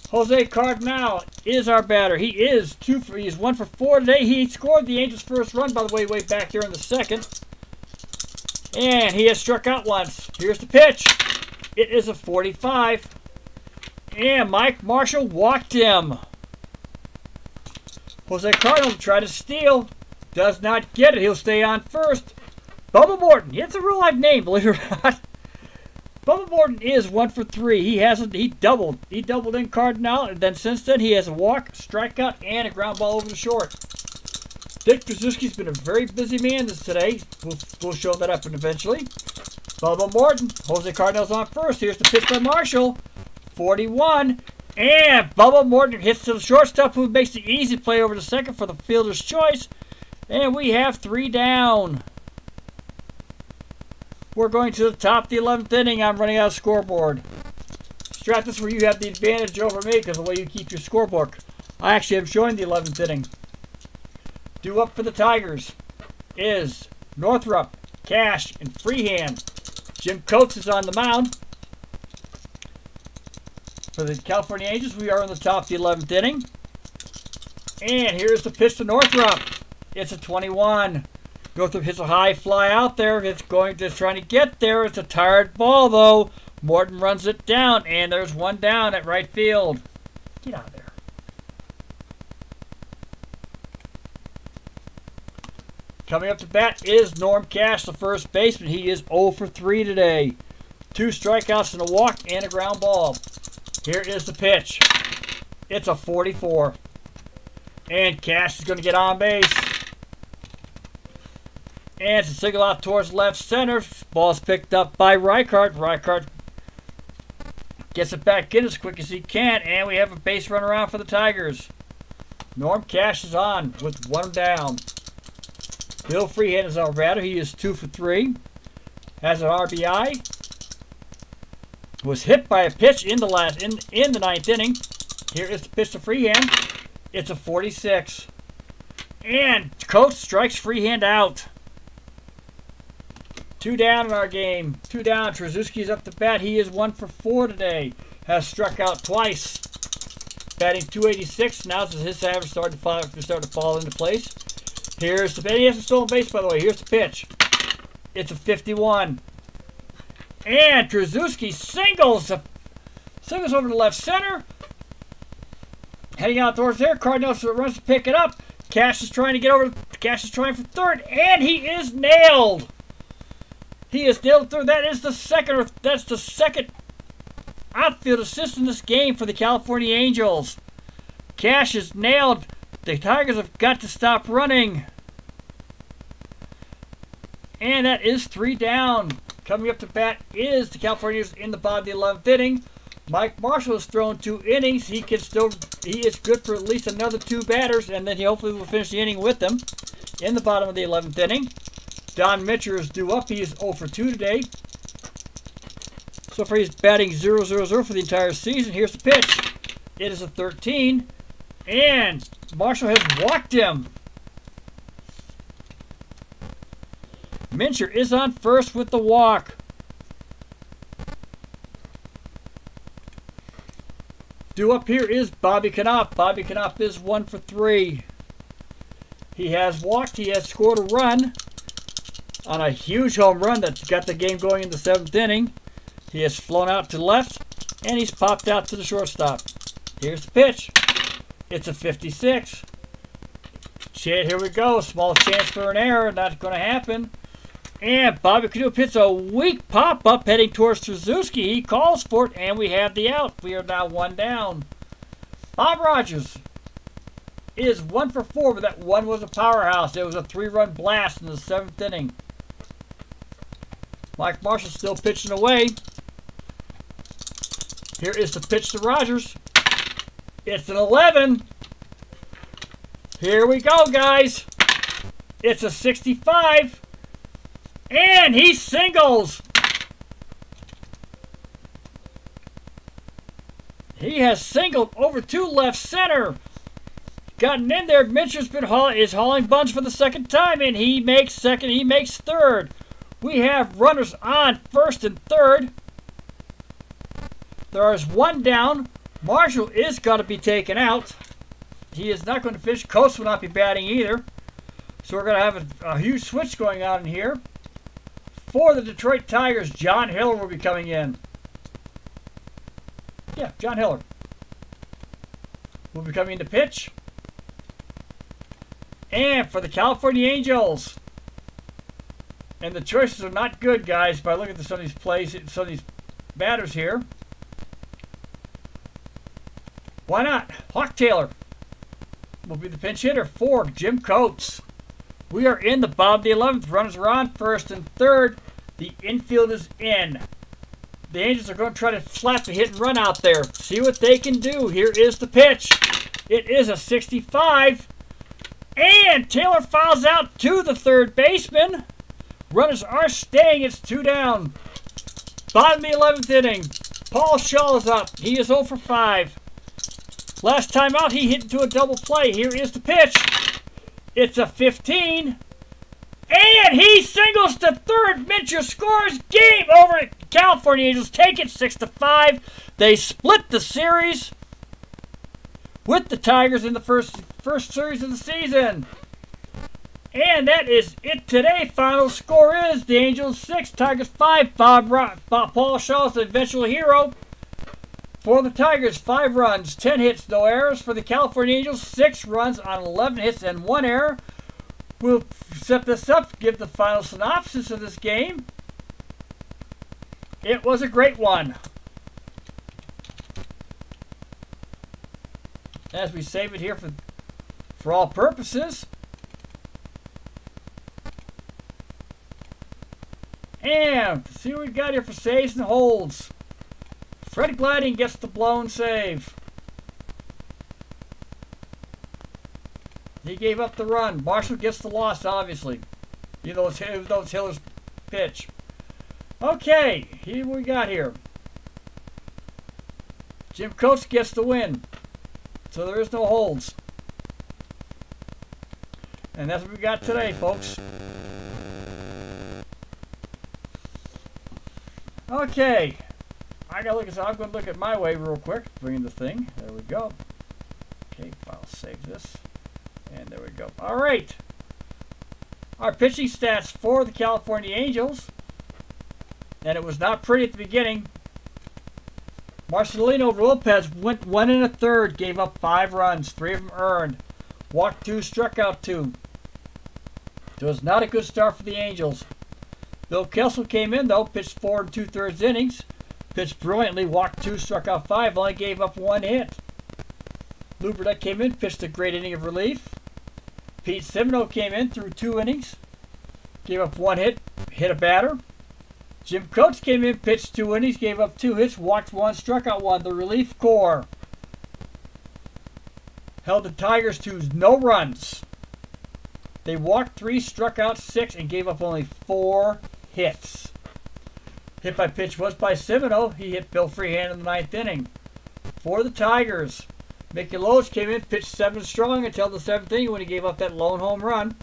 Jose Cardinal is our batter. He's 1 for 4 today. He scored the Angels' first run, by the way back here in the second. And he has struck out once. Here's the pitch. It is a 45. And Mike Marshall walked him. Jose Cardinal tried to steal. Does not get it. He'll stay on first. Bubba Morton. It's a real life name, believe it or not. Bubba Morton is 1 for 3. He doubled. He doubled in Cardinal, and then since then he has a walk, strikeout, and a ground ball over the short. Dick Trzaskowski's been a very busy man today. We'll show that up eventually. Bubba Morton. Jose Cardinal's on first. Here's the pitch by Marshall. 41. And Bubba Morton hits to the shortstop, who makes the easy play over to second for the fielder's choice. And we have 3 down. We're going to the top of the 11th inning. I'm running out of scoreboard. Strat, this is where you have the advantage over me because of the way you keep your scorebook. I actually am showing the 11th inning. Due up for the Tigers is Northrup, Cash, and Freehand. Jim Coates is on the mound. For the California Angels, we are in the top of the 11th inning. And here's the pitch to Northrup. It's a 21. Northrup hits a high fly out there. It's trying to get there. It's a tired ball, though. Morton runs it down, and there's 1 down at right field. Get out of there. Coming up to bat is Norm Cash, the first baseman. He is 0 for 3 today. 2 strikeouts and a walk and a ground ball. Here is the pitch. It's a 44. And Cash is going to get on base. And it's a single out towards left center. Ball's picked up by Reichart. Reichart gets it back in as quick as he can. And we have a base run around for the Tigers. Norm Cash is on with 1 down. Bill Freehand is our batter. He is 2 for 3. Has an RBI. Was hit by a pitch in the 9th inning. Here is the pitch to Freehand. It's a 46. And Coates strikes Freehand out. 2 down in our game. 2 down. Trzaskowski's up to bat. He is 1 for 4 today. Has struck out twice. Batting .286. Now his average starting to fall into place. Here's the pitch. He has a stolen base, by the way. Here's the pitch. It's a 51. And Trzaskowski singles over to left center. Heading out towards there. Cardinal runs to pick it up. Cash is trying to get over. Cash is trying for third, and he is nailed. He is nailed third. That's the second outfield assist in this game for the California Angels. Cash is nailed. The Tigers have got to stop running. And that is 3 down. Coming up to bat is the Californians in the bottom of the 11th inning. Mike Marshall has thrown 2 innings. He is good for at least another 2 batters, and then he hopefully will finish the inning with them in the bottom of the 11th inning. Don Mitchell is due up. He is 0 for 2 today. So far, he's batting 0-0-0 for the entire season. Here's the pitch. It is a 13, and Marshall has walked him. Mincher is on first with the walk. Due up here is Bobby Knopf. Bobby Knopf is 1 for 3. He has walked. He has scored a run on a huge home run that got the game going in the 7th inning. He has flown out to left, and he's popped out to the shortstop. Here's the pitch. It's a 56. Here we go. Small chance for an error. Not going to happen. And Bobby Knopf hits a weak pop-up heading towards Trzaskowski. He calls for it, and we have the out. We are now 1 down. Bob Rogers is 1 for 4, but that one was a powerhouse. It was a 3-run blast in the 7th inning. Mike Marshall still pitching away. Here is the pitch to Rogers. It's an 11. Here we go, guys. It's a 65. And he singles. He has singled over to left center. Gotten in there. Mincher's is hauling buns for the 2nd time, and he makes 2nd. He makes 3rd. We have runners on 1st and 3rd. There is 1 down. Marshall is going to be taken out. He is not going to fish. Coates will not be batting either. So we're going to have a huge switch going on in here. For the Detroit Tigers, John Hiller will be coming in. Yeah, John Hiller will be coming in to pitch. And for the California Angels, and the choices are not good, guys, by looking at some of these plays, some of these batters here. Why not? Hawk Taylor will be the pinch hitter for Jim Coates. We are in the bottom of the 11th. Runners are on 1st and 3rd. The infield is in. The Angels are going to try to slap the hit and run out there. See what they can do. Here is the pitch. It is a 65. And Taylor fouls out to the 3rd baseman. Runners are staying. It's 2 down. Bottom of the 11th inning. Paul Shaw is up. He is 0 for 5. Last time out, he hit into a double play. Here is the pitch. It's a 15. And he singles to 3rd. Mincher scores. Game over. California Angels take it 6-5. They split the series with the Tigers in the first series of the season. And that is it today. Final score is the Angels 6, Tigers 5. Paul Shaw is the eventual hero. For the Tigers, 5 runs, 10 hits, no errors. For the California Angels, 6 runs on 11 hits and 1 error. We'll set this up, give the final synopsis of this game. It was a great one. As we save it here for all purposes. And see what we got here for saves and holds. Fred Glading gets the blown save. He gave up the run. Marshall gets the loss, obviously. You know, it's Hiller's pitch. Okay, here we got here. Jim Coates gets the win. So there is no holds. And that's what we got today, folks. Okay. I'm going to look at my way real quick. Bring in the thing. There we go. Okay, I'll save this. And there we go. All right. Our pitching stats for the California Angels. And it was not pretty at the beginning. Marcelino Lopez went 1 1/3, gave up 5 runs, 3 of them earned. Walked 2, struck out 2. It was not a good start for the Angels. Bill Kessel came in, though, pitched 4 2/3 innings. Pitched brilliantly, walked 2, struck out 5, only gave up 1 hit. Lou Burdette came in, pitched a great inning of relief. Pete Semino came in, threw 2 innings. Gave up 1 hit, hit a batter. Jim Coates came in, pitched 2 innings, gave up 2 hits, walked 1, struck out 1. The relief corps held the Tigers to no runs. They walked 3, struck out 6, and gave up only 4 hits. Hit by pitch was by Cimino. He hit Bill Freehand in the 9th inning. For the Tigers, Mickey Lolich came in, pitched 7 strong until the 7th inning when he gave up that lone home run.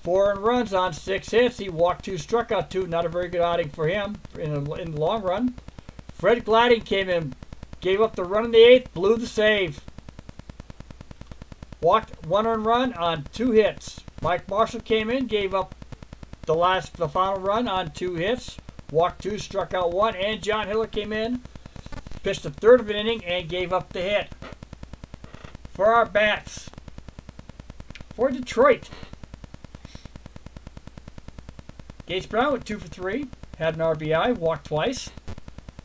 4 earned runs on 6 hits. He walked 2, struck out 2. Not a very good outing for him in the long run. Fred Glading came in, gave up the run in the 8th, blew the save. Walked 1 earned run on 2 hits. Mike Marshall came in, gave up the final run on 2 hits. Walked 2, struck out 1. And John Hiller came in, pitched a third of an inning, and gave up the hit. For our bats, for Detroit, Gates Brown went 2 for 3, had an RBI, walked twice.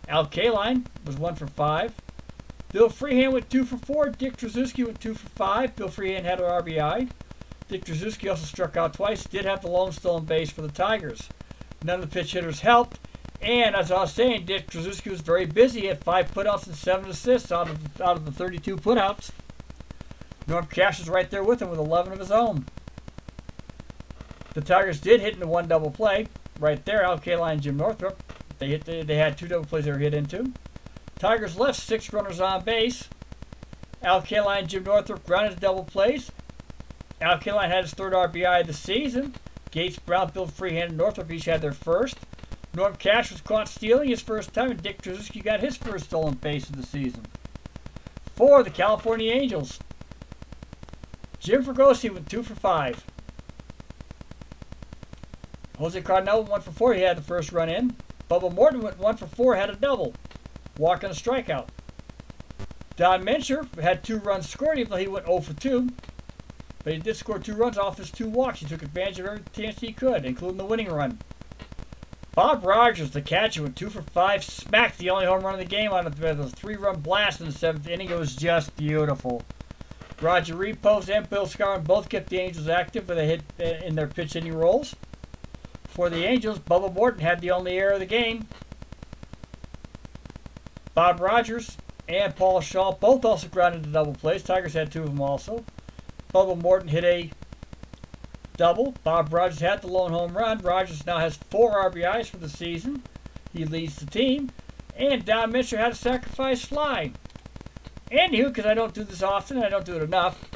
Al Kaline was 1 for 5. Bill Freehand went 2 for 4. Dick Tracewski went 2 for 5. Bill Freehand had an RBI. Dick Tracewski also struck out twice. Did have the lone stolen base for the Tigers. None of the pitch hitters helped. And as I was saying, Dick Tracewski was very busy. He had 5 putouts and 7 assists out of the 32 putouts. Norm Cash was right there with him with 11 of his own. The Tigers did hit into 1 double play right there. Al Kaline and Jim Northrup. They had 2 double plays they were hit into. Tigers left 6 runners on base. Al Kaline and Jim Northrup grounded to double plays. Al Kaline had his 3rd RBI of the season. Gates, Brown, Bill Freehand, and Northrup each had their first. Norm Cash was caught stealing his first time, and Dick Tracewski got his first stolen base of the season. For the California Angels, Jim Fregosi went 2 for 5. Jose Cardinal went 1 for 4. He had the first run in. Bubba Morton went 1 for 4, had a double. Walk and a strikeout. Don Mencher had 2 runs scored, even though he went 0 for 2. But he did score 2 runs off his 2 walks. He took advantage of every chance he could, including the winning run. Bob Rogers, the catcher, went 2 for 5, smacked the only home run of the game on a 3-run blast in the 7th inning. It was just beautiful. Roger Repos and Bill Scarron both kept the Angels active with a hit in their pitch hitting roles. For the Angels, Bubba Morton had the only error of the game. Bob Rogers and Paul Shaw both also grounded to double plays. Tigers had 2 of them also. Bubba Morton hit a double. Bob Rogers had the lone home run. Rogers now has 4 RBIs for the season. He leads the team. And Don Mencher had a sacrifice fly. Anywho, because I don't do this often, I don't do it enough.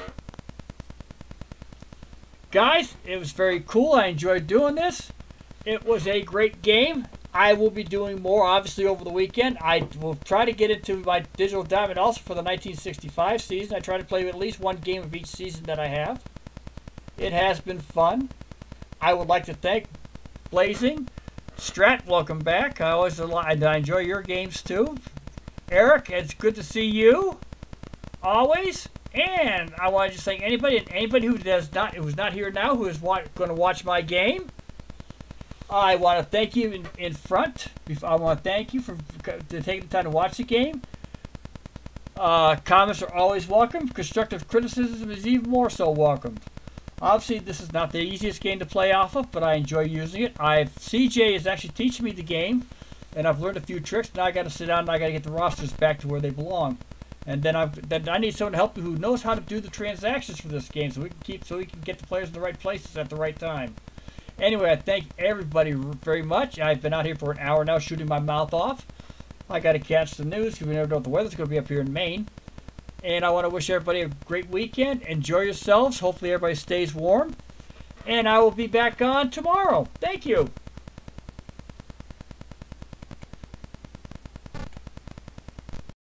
Guys, it was very cool. I enjoyed doing this. It was a great game. I will be doing more, obviously, over the weekend. I will try to get into my Digital Diamond also for the 1965 season. I try to play at least 1 game of each season that I have. It has been fun. I would like to thank Blazing. Strat, welcome back. I enjoy your games, too. Eric, it's good to see you. Always. And I want to just thank anybody who's not here now who is going to watch my game. I want to thank you in front. I want to thank you for taking the time to watch the game. Comments are always welcome. Constructive criticism is even more so welcomed. Obviously, this is not the easiest game to play off of, but I enjoy using it. CJ is actually teaching me the game, and I've learned a few tricks. Now I got to sit down and I got to get the rosters back to where they belong. And then I need someone to help me who knows how to do the transactions for this game, so we can get the players in the right places at the right time. Anyway, I thank everybody very much. I've been out here for an hour now shooting my mouth off. I got to catch the news because we never know what the weather's going to be up here in Maine. And I want to wish everybody a great weekend. Enjoy yourselves. Hopefully everybody stays warm. And I will be back on tomorrow. Thank you.